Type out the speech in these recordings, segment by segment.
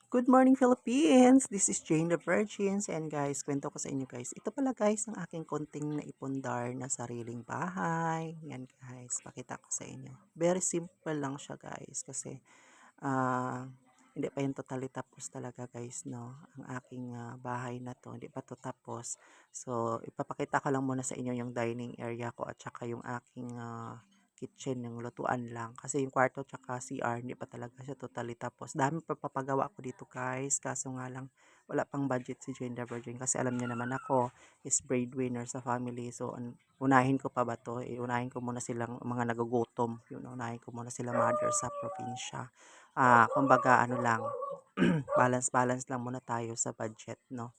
Good morning, Philippines! This is Jane the Virgins. And guys, kwento ko sa inyo guys. Ito pala guys, ang aking konting naipundar na sariling bahay. Yan guys, pakita ko sa inyo. Very simple lang siya guys. Kasi ah, hindi pa yung totally tapos talaga guys, no? Ang aking bahay na to, hindi pa to tapos. So, ipapakita ko lang muna sa inyo yung dining area ko at saka yung aking kitchen, yung lutuan lang. Kasi yung kwarto tsaka CR, hindi pa talaga siya totally tapos. Dami pa papagawa ko dito guys. Kaso nga lang, wala pang budget si Jane the Virgin. Kasi alam niya naman ako, is breadwinner sa family. So, unahin ko pa ba to? Unahin ko muna silang mga nagugutom. Yun, unahin ko muna sila mother sa probinsya. Kumbaga, ano lang, balance-balance lang muna tayo sa budget, no?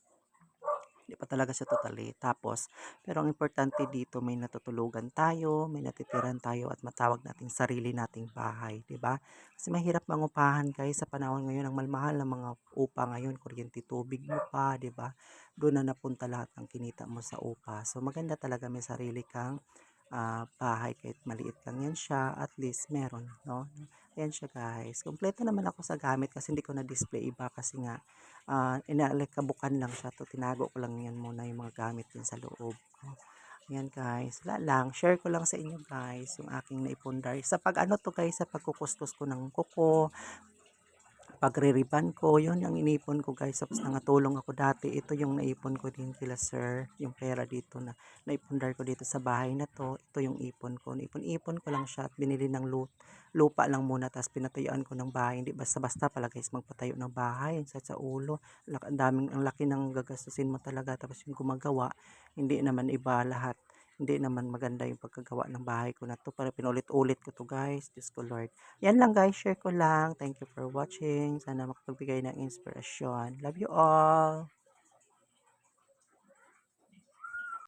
Hindi pa talaga siya totally tapos. Pero ang importante dito may natutulugan tayo, may natitiran tayo at matawag nating sarili nating bahay, 'di ba? Kasi mahirap mangupahan guys sa panahon ngayon ang malmahal ng mga upa ngayon, kuryente, tubig mo pa, 'di ba? Doon na napunta lahat ng kinita mo sa upa. So maganda talaga may sarili kang bahay kahit maliit lang yan siya, at least meron, no? Ayan siya guys. Kompleto naman ako sa gamit kasi hindi ko na-display iba kasi nga inaalikabukan lang siya 'to, tinago ko lang 'yan muna yung mga gamit din sa loob. Oh, ayan guys, wala lang, share ko lang sa inyo guys yung aking naipundar. Sa pag-ano 'to guys, sa pagkukuskus ko ng kuko, pagre-ribbon ko, yun ang inipon ko guys. Tapos nangatulong ako dati. Ito yung naipon ko din kila sir. Yung pera dito na naipundar ko dito sa bahay na to. Ito yung ipon ko. Naipon-ipon ko lang siya at binili ng lupa lang muna. Tapos pinatayuan ko ng bahay. Hindi basta-basta pala guys magpatayo ng bahay. Sa ulo. Ang laki ng gagastusin mo talaga. Tapos yung gumagawa, hindi naman iba lahat. Hindi naman maganda yung pagkagawa ng bahay ko na to. Para pinulit-ulit ko to guys. Diyos ko Lord. Yan lang guys, share ko lang. Thank you for watching. Sana makapagbigay ng inspirasyon. Love you all!